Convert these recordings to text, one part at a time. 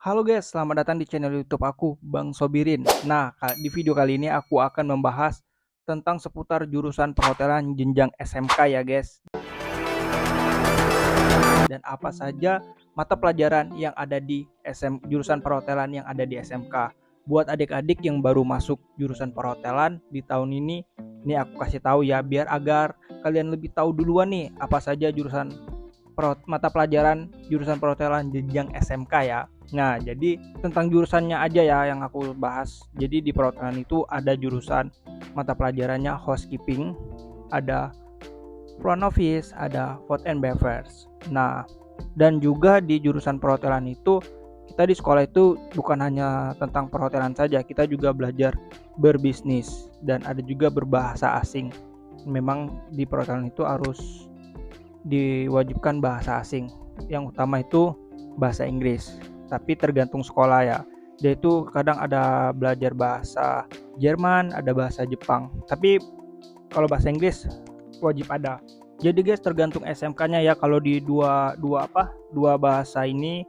Halo guys, selamat datang di channel YouTube aku, Bang Sobirin. Nah, di video kali ini aku akan membahas tentang seputar jurusan perhotelan jenjang SMK ya guys. Dan apa saja mata pelajaran yang ada di jurusan perhotelan yang ada di SMK. Buat adik-adik yang baru masuk jurusan perhotelan di tahun ini aku kasih tahu ya biar agar kalian lebih tahu duluan nih apa saja jurusan mata pelajaran jurusan perhotelan jenjang SMK ya. Nah, jadi tentang jurusannya aja ya yang aku bahas. Jadi di perhotelan itu ada jurusan mata pelajarannya housekeeping, ada front office, ada food and beverage. Nah, dan juga di jurusan perhotelan itu kita di sekolah itu bukan hanya tentang perhotelan saja, kita juga belajar berbisnis dan ada juga berbahasa asing. Memang di perhotelan itu harus diwajibkan bahasa asing. Yang utama itu bahasa Inggris. Tapi tergantung sekolah ya. Dia itu kadang ada belajar bahasa Jerman, ada bahasa Jepang. Tapi kalau bahasa Inggris wajib ada. Jadi guys tergantung SMK-nya ya. Kalau di dua bahasa ini,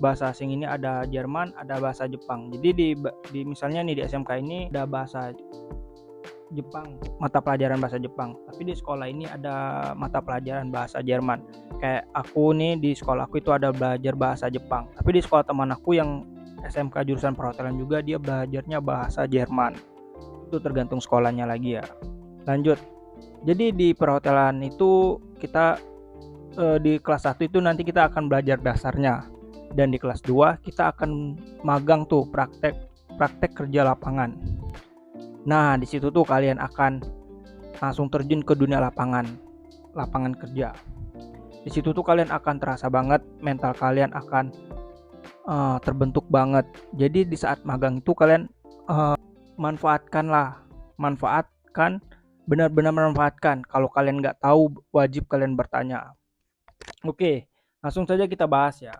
bahasa asing ini ada Jerman, ada bahasa Jepang. Jadi di misalnya nih di SMK ini ada bahasa Jepang, mata pelajaran bahasa Jepang. Tapi di sekolah ini ada mata pelajaran bahasa Jerman. Kayak aku nih di sekolah aku itu ada belajar bahasa Jepang. Tapi di sekolah teman aku yang SMK jurusan perhotelan juga dia belajarnya bahasa Jerman. Itu tergantung sekolahnya lagi ya. Lanjut. Jadi di perhotelan itu kita di kelas 1 itu nanti kita akan belajar dasarnya. Dan di kelas 2 kita akan magang tuh praktek kerja lapangan. Nah, di situ tuh kalian akan langsung terjun ke dunia lapangan kerja. Di situ tuh kalian akan terasa banget, mental kalian akan terbentuk banget. Jadi di saat magang itu kalian manfaatkan, benar-benar manfaatkan. Kalau kalian nggak tahu, wajib kalian bertanya. Oke, langsung saja kita bahas ya.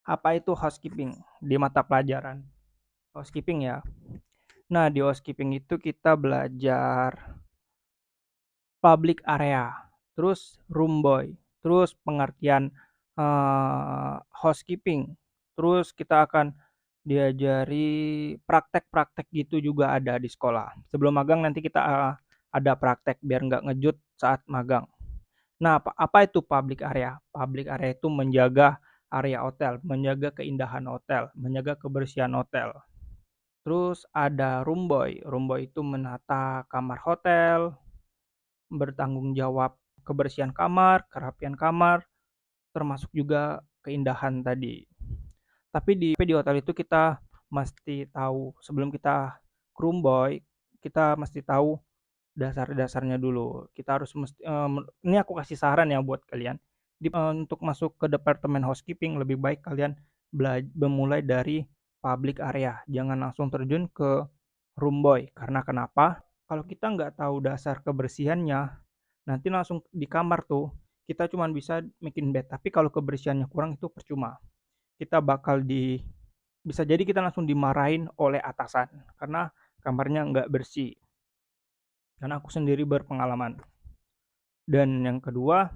Apa itu housekeeping di mata pelajaran housekeeping ya? Nah, di housekeeping itu kita belajar public area, terus room boy, terus pengertian housekeeping, terus kita akan diajari praktek-praktek gitu juga ada di sekolah. Sebelum magang nanti kita ada praktek biar nggak ngejut saat magang. Nah, apa itu public area? Public area itu menjaga area hotel, menjaga keindahan hotel, menjaga kebersihan hotel. Terus ada room boy. Room boy itu menata kamar hotel, bertanggung jawab kebersihan kamar, kerapian kamar, termasuk juga keindahan tadi. Tapi di hotel itu kita mesti tahu sebelum kita ke room boy, kita mesti tahu dasar-dasarnya dulu. Kita harus ini aku kasih saran ya buat kalian. Untuk masuk ke departemen housekeeping lebih baik kalian memulai dari public area. Jangan langsung terjun ke room boy. Karena kenapa? Kalau kita nggak tahu dasar kebersihannya, nanti langsung di kamar tuh kita cuma bisa bikin bed. Tapi kalau kebersihannya kurang itu percuma. Kita bisa jadi kita langsung dimarahin oleh atasan karena kamarnya nggak bersih. Karena aku sendiri berpengalaman. Dan yang kedua,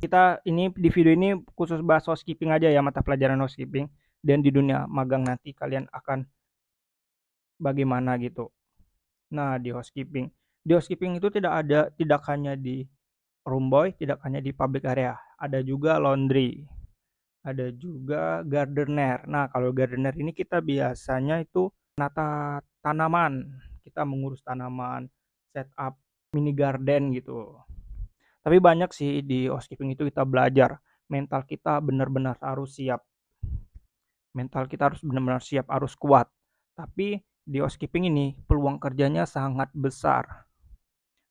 kita ini di video ini khusus bahas housekeeping aja ya, mata pelajaran housekeeping. Dan di dunia magang nanti kalian akan bagaimana gitu. Nah, di housekeeping itu tidak hanya di room boy, tidak hanya di public area, ada juga laundry, ada juga gardener. Nah, kalau gardener ini kita biasanya itu menata tanaman, kita mengurus tanaman, setup mini garden gitu. Tapi banyak sih di housekeeping itu kita belajar, mental kita benar-benar harus siap. Mental kita harus benar-benar siap, harus kuat. Tapi di housekeeping ini peluang kerjanya sangat besar.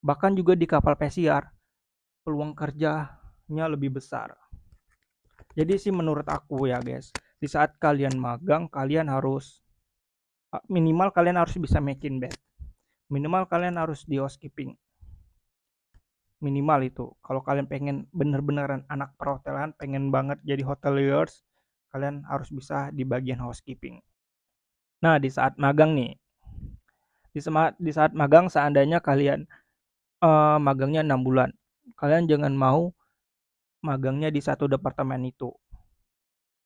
Bahkan juga di kapal pesiar peluang kerjanya lebih besar. Jadi sih menurut aku ya guys, di saat kalian magang kalian harus minimal kalian harus bisa making bed. Minimal kalian harus di housekeeping. Minimal itu. Kalau kalian pengen bener-beneran anak perhotelan, pengen banget jadi hoteliers, kalian harus bisa di bagian housekeeping. Nah, di saat magang nih, di saat magang seandainya kalian magangnya 6 bulan, kalian jangan mau magangnya di satu departemen itu.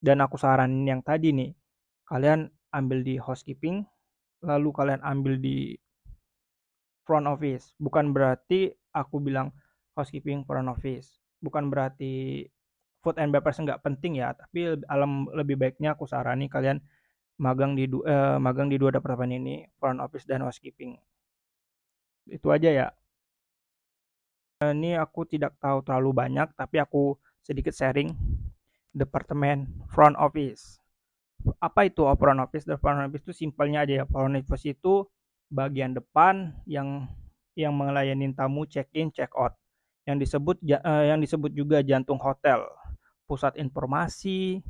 Dan aku saranin yang tadi nih, kalian ambil di housekeeping, lalu kalian ambil di front office. Bukan berarti aku bilang housekeeping, front office. Bukan berarti food and beverage nggak penting ya, tapi lebih baiknya aku sarani kalian magang di 2 departemen ini, front office dan housekeeping. Itu aja ya. Ini aku tidak tahu terlalu banyak, tapi aku sedikit sharing departemen front office. Apa itu front office? Front office itu simpelnya aja ya. Front office itu bagian depan yang melayani tamu check in, check out. Yang disebut juga jantung hotel, pusat informasi.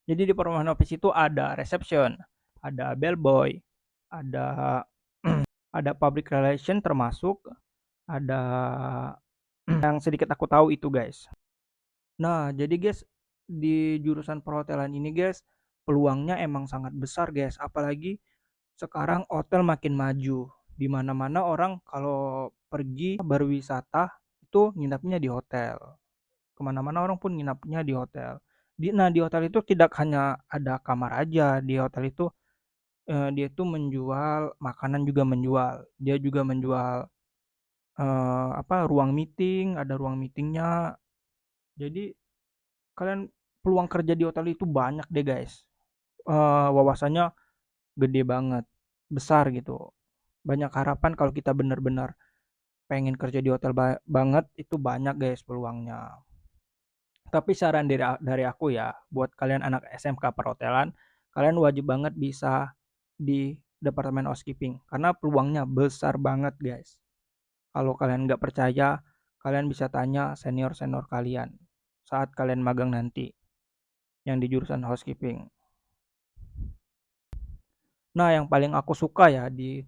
Jadi di front office itu ada reception, ada bellboy, ada ada public relation termasuk, ada yang sedikit aku tahu itu guys. Nah, jadi guys, di jurusan perhotelan ini guys, peluangnya emang sangat besar guys, apalagi sekarang hotel makin maju. Di mana-mana orang kalau pergi berwisata itu nginapnya di hotel. Kemana-mana orang pun nginapnya di hotel. Nah, di hotel itu tidak hanya ada kamar aja. Di hotel itu dia itu menjual makanan juga menjual. Dia juga menjual ruang meeting, ada ruang meetingnya. Jadi kalian peluang kerja di hotel itu banyak deh guys. Wawasannya gede banget, besar gitu. Banyak harapan kalau kita benar-benar pengen kerja di hotel banget itu banyak guys peluangnya. Tapi saran dari aku ya, buat kalian anak SMK perhotelan, kalian wajib banget bisa di departemen housekeeping karena peluangnya besar banget guys. Kalau kalian nggak percaya, kalian bisa tanya senior-senior kalian saat kalian magang nanti yang di jurusan housekeeping. Nah, yang paling aku suka ya di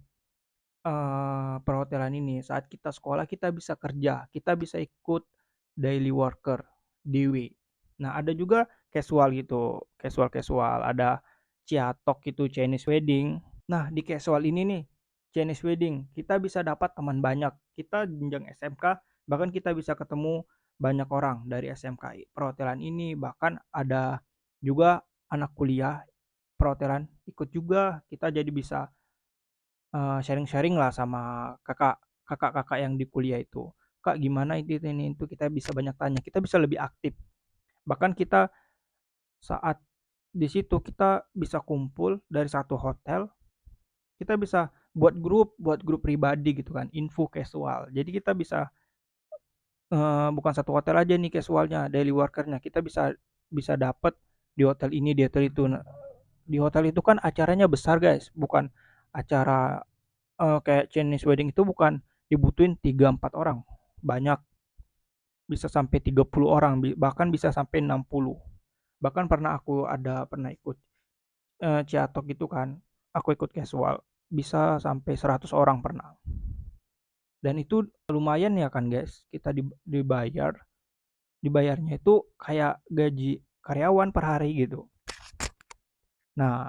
perhotelan ini, saat kita sekolah kita bisa kerja, kita bisa ikut daily worker, DW. Nah, ada juga casual gitu, casual-casual, ada Ciatok itu Chinese wedding. Nah, di casual ini nih, Chinese wedding, kita bisa dapat teman banyak. Kita jenjang SMK, bahkan kita bisa ketemu banyak orang dari SMK perhotelan ini, bahkan ada juga anak kuliah perhotelan ikut juga. Kita jadi bisa sharing-sharing lah sama kakak-kakak yang di kuliah itu. Kak gimana ini itu kita bisa banyak tanya, kita bisa lebih aktif. Bahkan kita saat di situ kita bisa kumpul dari satu hotel, kita bisa buat grup pribadi gitu kan, info casual. Jadi kita bisa bukan satu hotel aja nih casualnya, daily workernya. Kita bisa bisa dapat di hotel ini, di hotel itu. Nah, di hotel itu kan acaranya besar guys, bukan acara kayak Chinese wedding itu bukan dibutuhin 3-4 orang. Banyak, bisa sampai 30 orang, bahkan bisa sampai 60. Bahkan pernah ikut Ciatok gitu kan. Aku ikut casual, bisa sampai 100 orang pernah. Dan itu lumayan ya kan guys, kita dibayarnya itu kayak gaji karyawan per hari gitu. Nah,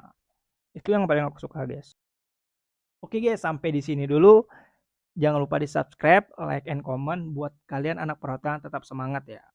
itu yang paling aku suka guys. Oke guys, sampai di sini dulu. Jangan lupa di subscribe, like, and comment buat kalian anak perhotelan tetap semangat ya.